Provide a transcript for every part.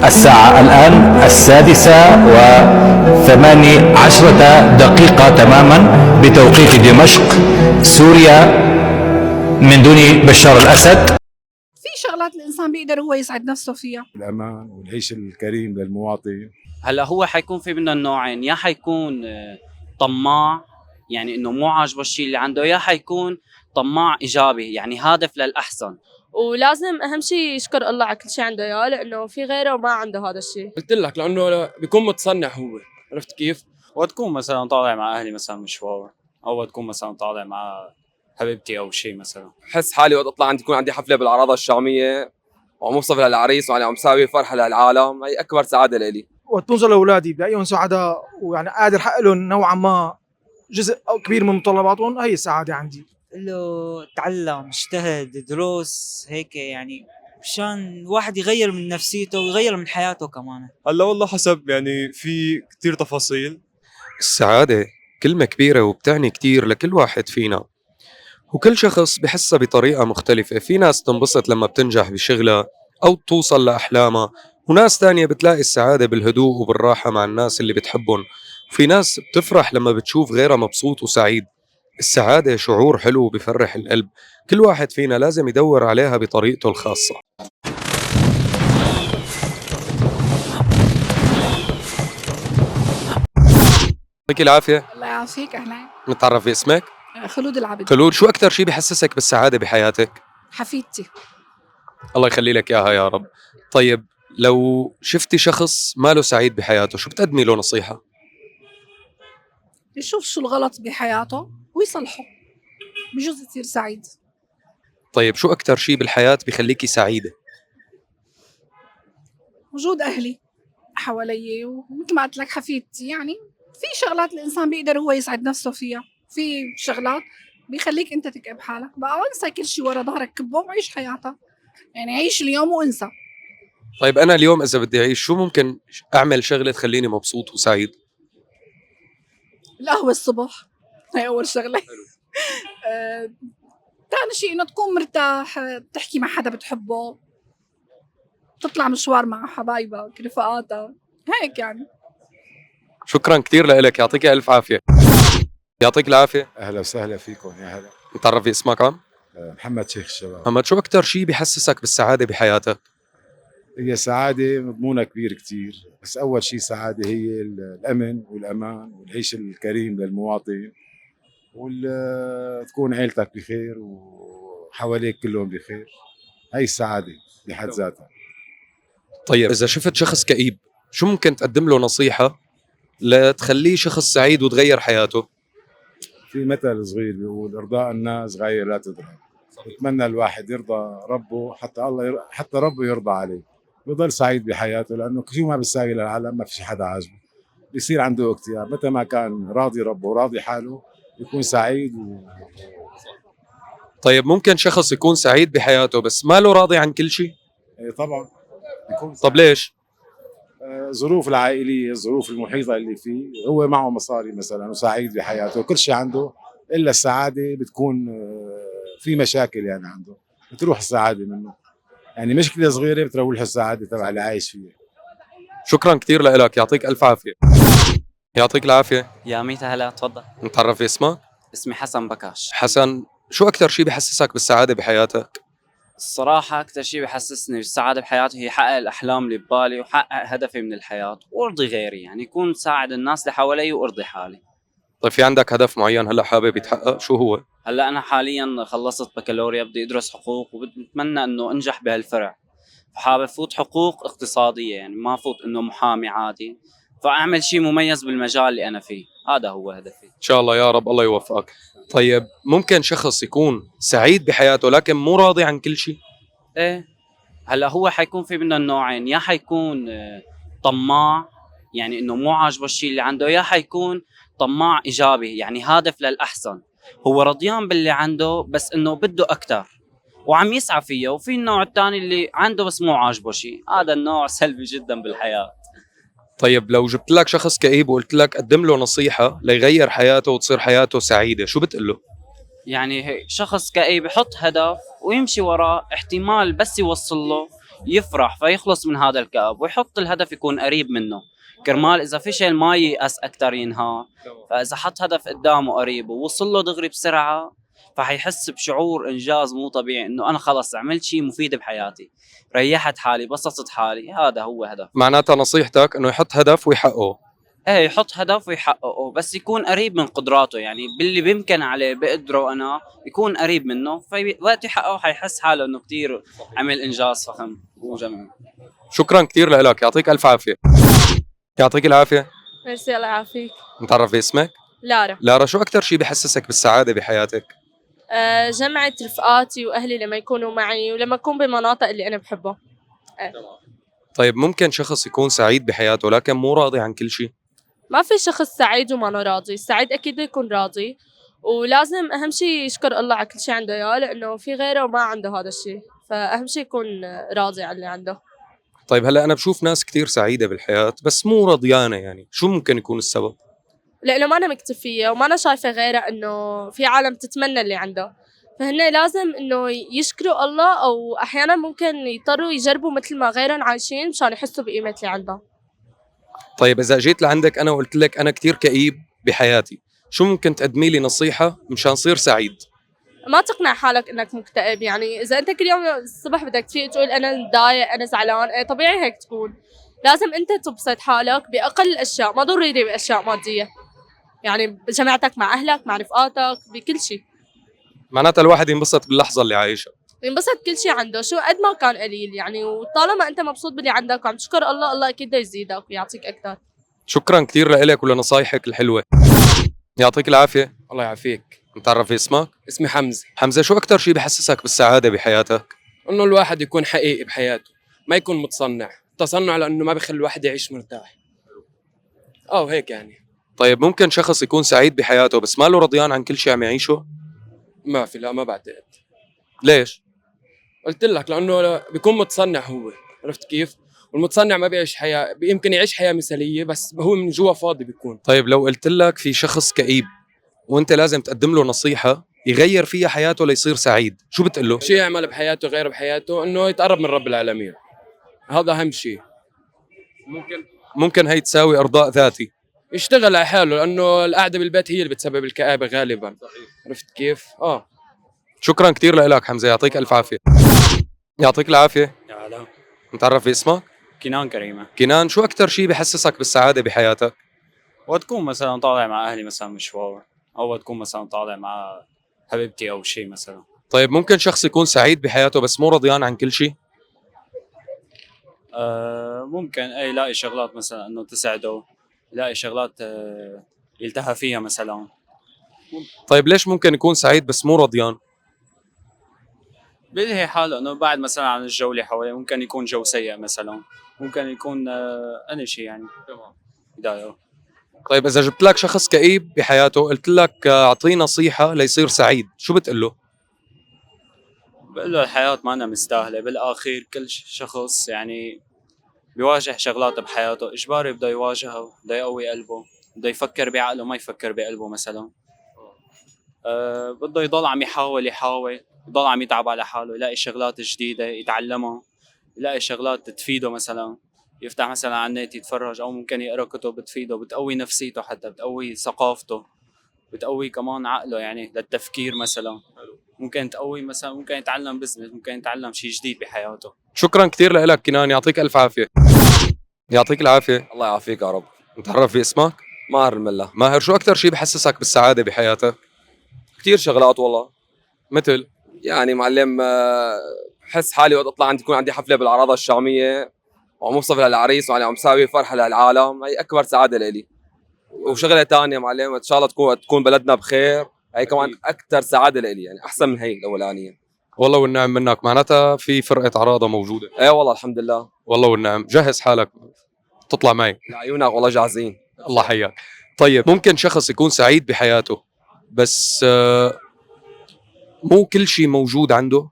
الساعة الآن 6:18 تماما بتوقيت دمشق سوريا من دون بشار الأسد. في شغلات الإنسان بيقدر هو يسعد نفسه فيها، الأمان والعيش الكريم للمواطن. هلا هو حيكون في منه النوعين، يا حيكون طماع يعني انه مو عاجبه الشيء اللي عنده، يا حيكون طماع ايجابي يعني هادف للاحسن. ولازم اهم شيء يشكر الله على كل شيء عنده اياه، لانه في غيره ما عنده هذا الشيء. قلت لك لانه بيكون متصنع هو، عرفت كيف؟ وتكون مثلا طالع مع اهلي مثلا مشوار، او تكون مثلا طالع مع حبيبتي او شيء مثلا. بحس حالي وقت اطلع عندي يكون عندي حفله بالعراضه الشاميه وعم اوصف للعريس وعم مساوي فرحه للعالم، هي اكبر سعاده لإلي. وقت بوصل لاولادي بلاقيهم سعداء ويعني قادر احقق لهم نوعا ما جزء كبير من متطلباتهم، هي السعاده عندي. له تعلم اجتهد دروس هيك يعني مشان الواحد يغير من نفسيته ويغير من حياته كمان. هلا والله حسب، يعني في كتير تفاصيل. السعادة كلمة كبيرة وبتعني كتير لكل واحد فينا، وكل شخص بحسها بطريقة مختلفة. في ناس تنبسط لما بتنجح بشغلها أو توصل لأحلامها، وناس تانية بتلاقي السعادة بالهدوء وبالراحة مع الناس اللي بتحبهم، وفي ناس بتفرح لما بتشوف غيرها مبسوط وسعيد. السعادة شعور حلو بفرح القلب، كل واحد فينا لازم يدور عليها بطريقته الخاصة. يعطيك العافية. الله يعافيك. أهلا، نتعرف باسمك؟ خلود العبد. خلود، شو أكتر شي بحسسك بالسعادة بحياتك؟ حفيدتي. الله يخلي لك إياها يا رب. طيب لو شفتي شخص ما له سعيد بحياته، شو بتقدمي له نصيحة؟ يشوف شو الغلط بحياته ويصلحه، بجوز يصير سعيد. طيب شو أكتر شي بالحياة بيخليكي سعيدة؟ وجود أهلي حوالي، ومثل ما قلت لك حفيدتي. يعني في شغلات الإنسان بيقدر هو يسعد نفسه فيها، في شغلات بيخليك أنت تكئب حالك. بقى انسى كل شيء ورا ظهرك، كبه وعيش حياتك، يعني عيش اليوم وانسى. طيب أنا اليوم إذا بدي أعيش، شو ممكن أعمل شغلة تخليني مبسوط وسعيد؟ القهوة الصبح هي أول شغلة. ثاني شيء إنه تكون مرتاح، تحكي مع حدا بتحبه، تطلع مشوار مع حبايبك رفقاتك، هيك يعني. شكرا كتير لك، يعطيك ألف عافية. يعطيك العافية. أهلا وسهلا فيكم. يا هلا. نتعرف باسمك عم؟ محمد شيخ الشباب. محمد، شو أكتر شي بحسسك بالسعادة بحياتك؟ هي سعادة مضمونها كبير كتير، بس أول شيء سعادة هي الأمن والأمان والعيش الكريم للمواطن، وتكون عيلتك بخير وحواليك كلهم بخير. هي السعادة بحد ذاتها. طيب إذا شفت شخص كئيب، شو ممكن تقدم له نصيحة لتخليه شخص سعيد وتغير حياته؟ في مثل صغير بيقول إرضاء الناس غاية لا تدرك. بتمنى الواحد يرضى ربه حتى ربه يرضى عليه، بيضل سعيد بحياته، لأنه شو ما بيساوي للعالم ما في حدا عاجبه، بيصير عنده اكتئاب. متى ما كان راضي ربه وراضي حاله يكون سعيد طيب ممكن شخص يكون سعيد بحياته بس ما له راضي عن كل شيء؟ طبعا يكون. طب ليش؟ ظروف العائلية، الظروف المحيطة اللي فيه، هو معه مصاري مثلا وسعيد بحياته وكل شيء عنده، إلا السعادة بتكون في مشاكل يعني عنده، بتروح السعادة منه. يعني مشكلة صغيرة بتروح السعادة تبع اللي عايش فيها. شكرا كتير لك، يعطيك ألف عافية. يعطيك العافية. يا ميتا هلا، تفضل. نتعرف باسمك؟ اسمي حسن بكاش. حسن، شو أكتر شي بحسسك بالسعادة بحياتك؟ الصراحة أكتر شيء بحسسني بالسعادة بحياتي هي حقق الأحلام اللي ببالي وحقق هدفي من الحياة وأرضي غيري، يعني يكون ساعد الناس اللي حوالي وأرضي حالي. طيب في عندك هدف معين هلا حابب يتحقق؟ شو هو؟ هلا أنا حاليا خلصت بكالوريا، بدي أدرس حقوق وبتمنى إنه أنجح بهالفرع، فحابب فوت حقوق اقتصادية، يعني ما فوت إنه محامي عادي، فأعمل شيء مميز بالمجال اللي أنا فيه. هذا هو هدفي. إن شاء الله يا رب، الله يوفقك. طيب ممكن شخص يكون سعيد بحياته لكن مو راضي عن كل شيء؟ إيه، هلا هو حيكون في منه النوعين، يا حيكون طماع يعني انه مو عاجبه الشيء اللي عنده، يا حيكون طماع ايجابي يعني هادف للاحسن، هو رضيان باللي عنده بس انه بده اكثر وعم يسعى فيه. وفي النوع الثاني اللي عنده بس مو عاجبه شيء، هذا النوع سلبي جدا بالحياة. طيب لو جبت لك شخص كئيب وقلت لك قدم له نصيحة ليغير حياته وتصير حياته سعيدة، شو بتقول له؟ يعني شخص كئيب يحط هدف ويمشي وراه، احتمال بس يوصل له يفرح فيخلص من هذا الكأب ويحط الهدف يكون قريب منه، كرمال اذا فشل ما ييأس اكثر ينهار. فاذا حط هدف قدامه قريب ووصل له دغري بسرعه فحيحس بشعور انجاز مو طبيعي، انه انا خلص عملت شيء مفيد بحياتي، ريحت حالي، بسطت حالي. هذا هو هدف. معناتها نصيحتك انه يحط هدف ويحققه. ايه، يحط هدف ويحققه، بس يكون قريب من قدراته، يعني باللي بيمكن عليه بقدره انا يكون قريب منه، فوقت يحققه حيحس حاله انه كتير عمل انجاز فخم وجميل. شكرا كثير لك، يعطيك الف عافيه. يعطيك العافيه. ميرسي، الله يعافيك. متعرف باسمك؟ لارا. لارا، شو اكثر شيء بحسسك بالسعاده بحياتك؟ جمعة رفقاتي وأهلي لما يكونوا معي ولما أكون بمناطق اللي أنا بحبها. طيب ممكن شخص يكون سعيد بحياته لكن مو راضي عن كل شيء؟ ما في شخص سعيد وما راضي، السعيد أكيد يكون راضي، ولازم أهم شيء يشكر الله على كل شيء عنده إياه، لأنه في غيره ما عنده هذا الشيء، فأهم شيء يكون راضي على اللي عنده. طيب هلا انا بشوف ناس كتير سعيده بالحياه بس مو رضيانه، يعني شو ممكن يكون السبب؟ لأنه ما أنا مكتفية وما أنا شايفة غيرها، إنه في عالم تتمنى اللي عنده، فهن لازم إنه يشكروا الله، أو أحيانا ممكن يضطروا يجربوا مثل ما غيرهم عايشين مشان يحسوا بقيمة اللي عندهم. طيب اذا جيت لعندك انا وقلت لك انا كتير كئيب بحياتي، شو ممكن تقدمي لي نصيحه مشان صير سعيد؟ ما تقنع حالك انك مكتئب، يعني اذا انت كل يوم الصبح بدك تفيق تقول انا متضايق انا زعلان، طبيعي هيك تكون. لازم انت تبسط حالك باقل الاشياء، ما ضروري باشياء ماديه، يعني بجماعتك مع اهلك مع رفقاتك بكل شيء. معناتها الواحد ينبسط باللحظه اللي عايشها، ينبسط كل شيء عنده شو قد ما كان قليل، يعني وطالما انت مبسوط باللي عندك وعم تشكر الله، الله اكيد بده يزيدك ويعطيك اكثر. شكرا كثير لك ولنصايحك الحلوه. يعطيك العافيه. الله يعافيك. متعرف اسمك؟ اسمي حمزة. حمزه، شو اكثر شيء بحسسك بالسعاده بحياتك؟ انه الواحد يكون حقيقي بحياته، ما يكون متصنع، تصنع لانه ما بيخلي الواحد يعيش مرتاح. هيك يعني. طيب ممكن شخص يكون سعيد بحياته بس ما له رضيان عن كل شيء عم يعيشه؟ ما في، لا ما بعتقد. ليش؟ قلت لك لانه بيكون متصنع هو، عرفت كيف؟ والمتصنع ما بيعيش حياه، يمكن يعيش حياه مثاليه بس هو من جوا فاضي بيكون. طيب لو قلت لك في شخص كئيب وانت لازم تقدم له نصيحه يغير فيها حياته ليصير سعيد، شو بتقول له؟ شيء يعمل بحياته غير بحياته انه يتقرب من رب العالمين، هذا اهم شيء. ممكن هي تساوي ارضاء ذاتي. يشتغل على حاله، لانه القعده بالبيت هي اللي بتسبب الكآبه غالبا. عرفت كيف؟ شكرا كثير لك حمزه، يعطيك الف عافيه. يعطيك العافيه. يا هلا. متعرف اسمك؟ كنان كريمة. كنان، شو اكثر شيء بحسسك بالسعاده بحياتك؟ وتكون مثلا طالع مع اهلي مثلا مشوار، او تكون مثلا طالع مع حبيبتي او شيء مثلا. طيب ممكن شخص يكون سعيد بحياته بس مو رضيان عن كل شيء؟ ممكن يلاقي شغلات مثلا انه تسعده، يلاقي شغلات يلتهى فيها مثلا. طيب ليش ممكن يكون سعيد بس مو رضيان؟ بيلهي حاله انه بعد مثلا عن الجو اللي حواليه، ممكن يكون جو سيء مثلا، ممكن يكون اي شيء يعني. بدايه. طيب اذا جبت لك شخص كئيب بحياته قلت لك اعطيه نصيحه ليصير سعيد، شو بتقول له؟ بقول له الحياة ما أنا مستاهلة، بالآخر كل شخص يعني بيواجه شغلات بحياته إجباري بده يواجهها، بده يقوي قلبه، بده يفكر بعقله ما يفكر بقلبه مثلا. بده يضل عم يحاول يضل عم يتعب على حاله، يلاقي شغلات جديدة يتعلمها، يلاقي شغلات تفيده مثلا، يفتح مثلا على النت يتفرج، أو ممكن يقرأ كتب بتفيده، بتقوي نفسيته، حتى بتقوي ثقافته، بتقوي كمان عقله يعني للتفكير مثلا. ممكن تقوي مثلا، ممكن يتعلم بزنس، ممكن يتعلم شيء جديد بحياته. شكرا كثير لك كنان، يعطيك الف عافيه. يعطيك العافيه. الله يعافيك يا رب. متعرف باسمك؟ ماهر الملا. ماهر، شو اكثر شيء بحسسك بالسعاده بحياتك؟ كثير شغلات والله. مثل يعني معلم، بحس حالي وقت اطلع تكون عندي حفله بالعراضه الشاميه وعم اوصف للعريس وعم مساوي فرحه للعالم، هي اكبر سعاده لإلي. وشغله ثانيه معلم، ان شاء الله تكون بلدنا بخير، هي كمان اكثر سعاده لإلي، يعني احسن من هي الاولانيه. والله والنعم منك، معناتها في فرقه عراضه موجوده. ايه والله الحمد لله. والله والنعم، جهز حالك تطلع معي. لعيونك والله جاهزين. الله حياك. طيب ممكن شخص يكون سعيد بحياته بس مو كل شيء موجود عنده؟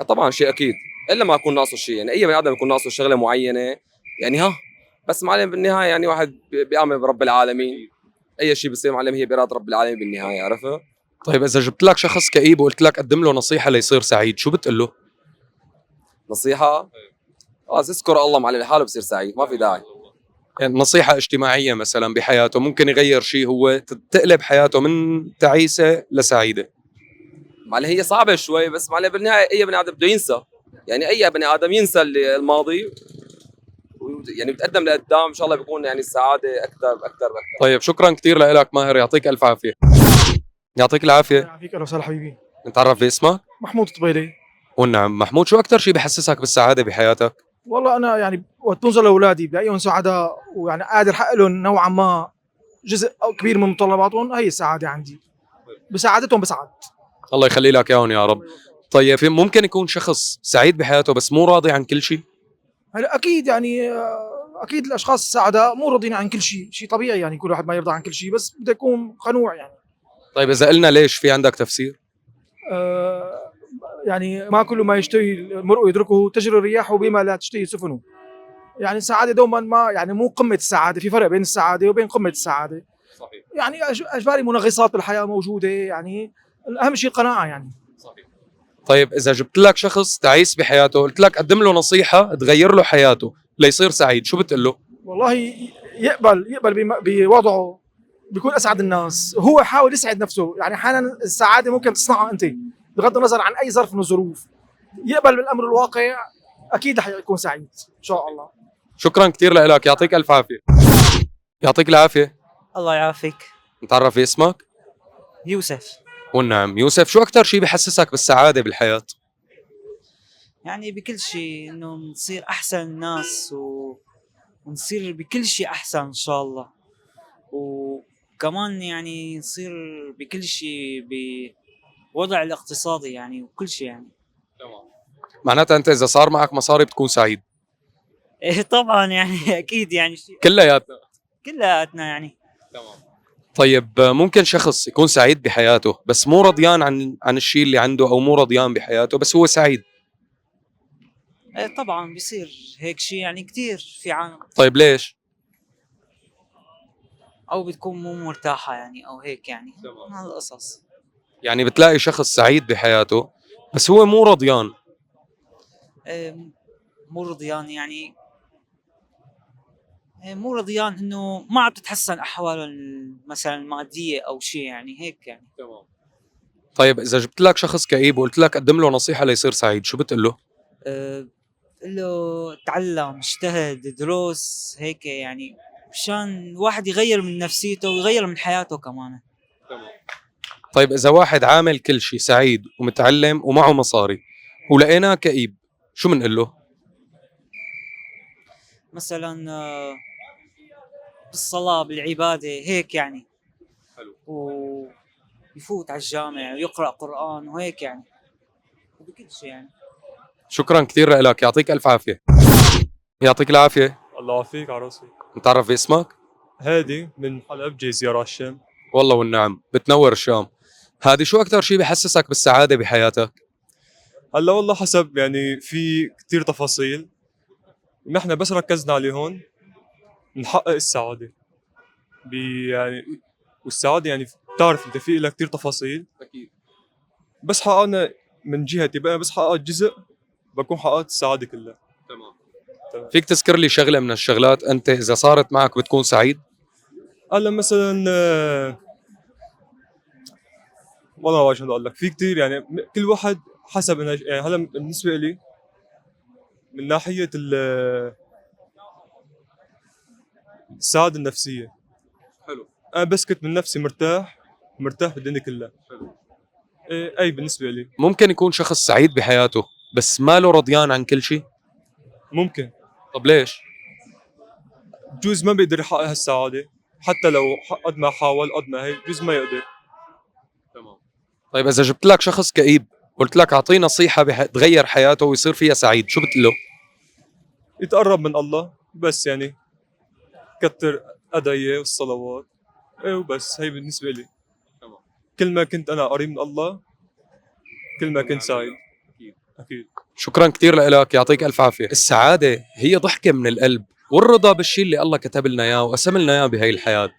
طبعا شيء اكيد، الا ما يكون ناقصه شيء، يعني اي بني ادم يكون ناقصه شغله معينه، يعني بس معلم بالنهايه يعني واحد بيامن برب العالمين، اي شيء بيصير معلم هي باراده رب العالمين بالنهايه، عرفت؟ طيب اذا جبت لك شخص كئيب وقلت لك قدم له نصيحه ليصير سعيد، شو بتقول له؟ نصيحه؟ خلاص اذكر الله معلم لحاله بصير سعيد، ما في داعي. يعني نصيحة اجتماعية مثلا بحياته ممكن يغير شيء، هو تقلب حياته من تعيسة لسعيدة. معلم هي صعبه شوي، بس معلم بالنهايه اي بني ادم بده ينسى، يعني اي بني ادم ينسى الماضي يعني بتقدم لقدام، ان شاء الله بيكون يعني السعاده اكثر اكثر واكثر. طيب شكرا كثير لك ماهر، يعطيك الف عافية. يعطيك العافية. يعافيك، اهلا وسهلا حبيبي. نتعرف باسمك؟ محمود الطبيلي. والنعم محمود، شو أكثر شيء بحسسك بالسعادة بحياتك؟ والله انا يعني وقت بنظر لاولادي بلاقيهم سعداء، ويعني قادر احقق لهم نوعا ما جزء أو كبير من متطلباتهم، هي السعاده عندي. بسعادتهم بسعد. الله يخلي لك اياهم يا رب. طيب ممكن يكون شخص سعيد بحياته بس مو راضي عن كل شيء؟ هلا اكيد يعني اكيد الاشخاص السعداء مو راضيين عن كل شيء، شيء طبيعي يعني كل واحد ما يرضى عن كل شيء، بس بده يكون قنوع يعني. طيب إذا قلنا ليش، في عندك تفسير؟ يعني ما كل ما يشتهي المرء يدركه، تجري الرياح بما لا تشتهي سفنه. يعني السعاده دوما ما يعني مو قمه السعاده، في فرق بين السعاده وبين قمه السعاده. صحيح. يعني اجباري منغصات بالحياه موجوده، يعني اهم شيء القناعه يعني. صحيح. طيب إذا جبت لك شخص تعيس بحياته، قلت لك قدم له نصيحة تغير له حياته ليصير سعيد، شو بتقول له؟ والله يقبل بوضعه، بيكون اسعد الناس. هو حاول يسعد نفسه، يعني احيانا السعاده ممكن تصنعها انت بغض النظر عن اي ظرف من الظروف. يقبل بالامر الواقع، اكيد رح يكون سعيد ان شاء الله. شكرا كثير لك، يعطيك الف عافية. يعطيك العافية. الله يعافيك. نتعرف باسمك؟ يوسف. والنعم يوسف، شو أكثر شيء بحسسك بالسعادة بالحياة؟ يعني بكل شيء انه نصير احسن الناس ونصير بكل شيء احسن ان شاء الله، وكمان يعني نصير بكل شيء بوضع الاقتصادي يعني وكل شيء يعني. تمام. معناتها انت اذا صار معك مصاري بتكون سعيد؟ ايه طبعا يعني اكيد يعني كلياتنا يعني. تمام. طيب ممكن شخص يكون سعيد بحياته بس مو رضيان عن الشيء اللي عنده، او مو رضيان بحياته بس هو سعيد؟ ايه طبعا بيصير هيك شيء يعني كتير في عالم. طيب ليش؟ او بتكون مو مرتاحة يعني او هيك يعني. هذا القصص. يعني بتلاقي شخص سعيد بحياته بس هو مو رضيان. إيه مو رضيان يعني مو رضيان انه ما عم تتحسن احواله مثلا الماديه او شيء يعني هيك يعني. تمام. طيب اذا جبت لك شخص كئيب وقلت لك قدم له نصيحه ليصير سعيد، شو بتقول له؟ بقول له تعلم، اجتهد، دروس هيك يعني مشان الواحد يغير من نفسيته ويغير من حياته كمان. تمام. طيب اذا واحد عامل كل شيء، سعيد ومتعلم ومعه مصاري، ولقيناه كئيب، شو بنقول له؟ مثلا بالصلاة، بالعبادة هيك يعني. حلو. ويفوت على الجامع ويقرأ قرآن وهيك يعني وبكل شيء يعني. شكرا كثير لك، يعطيك الف عافية. يعطيك العافية. الله يعافيك عروسي. نتعرف باسمك؟ هادي من حلب، جاي زيارة الشام. والله والنعم، بتنور الشام. هادي، شو أكثر شيء بحسسك بالسعادة بحياتك؟ هلا والله حسب، يعني في كتير تفاصيل نحن بس ركزنا عليه هون نحقق السعادة يعني. والسعادة يعني بتعرف انت في لها كتير تفاصيل. أكيد. بس حققنا من جهتي بقى، بس حققت جزء بكون حققت السعادة كلها. تمام. فيك تذكر لي شغلة من الشغلات أنت إذا صارت معك بتكون سعيد؟ هلا مثلا والله ما شو اقول لك، في كتير يعني كل واحد حسب يعني. هلا بالنسبة لي من ناحية السعادة النفسية. حلو. أنا بس كنت من نفسي مرتاح بالدنيا كلها. حلو. أي بالنسبة لي. ممكن يكون شخص سعيد بحياته بس ماله رضيان عن كل شيء؟ ممكن. طب ليش؟ بجوز ما بيقدر يحقق هالسعادة، حتى لو قد ما حاول قد ما هيك بجوز ما يقدر. تمام. طيب إذا جبت لك شخص كئيب قلت لك أعطيه نصيحة تغير حياته ويصير فيها سعيد، شو بتقول له؟ يتقرب من الله بس، يعني كتر أدعية والصلوات. وبس، هي بالنسبة لي. تمام. كل ما كنت أنا قريب من الله كل ما كنت سعيد. أكيد. شكرا كثير لك، يعطيك ألف عافية. السعادة هي ضحكة من القلب والرضا بالشيء اللي الله كتب لنا إياه وقسم لنا إياه بهاي الحياة.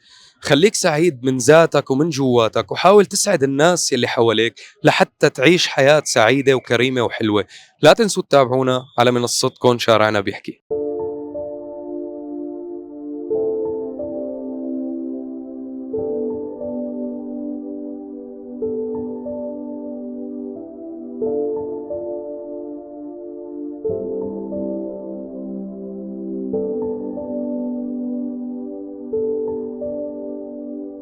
خليك سعيد من ذاتك ومن جواتك، وحاول تسعد الناس يلي حواليك لحتى تعيش حياة سعيدة وكريمة وحلوة. لا تنسوا تتابعونا على منصتكم شارعنا بيحكي.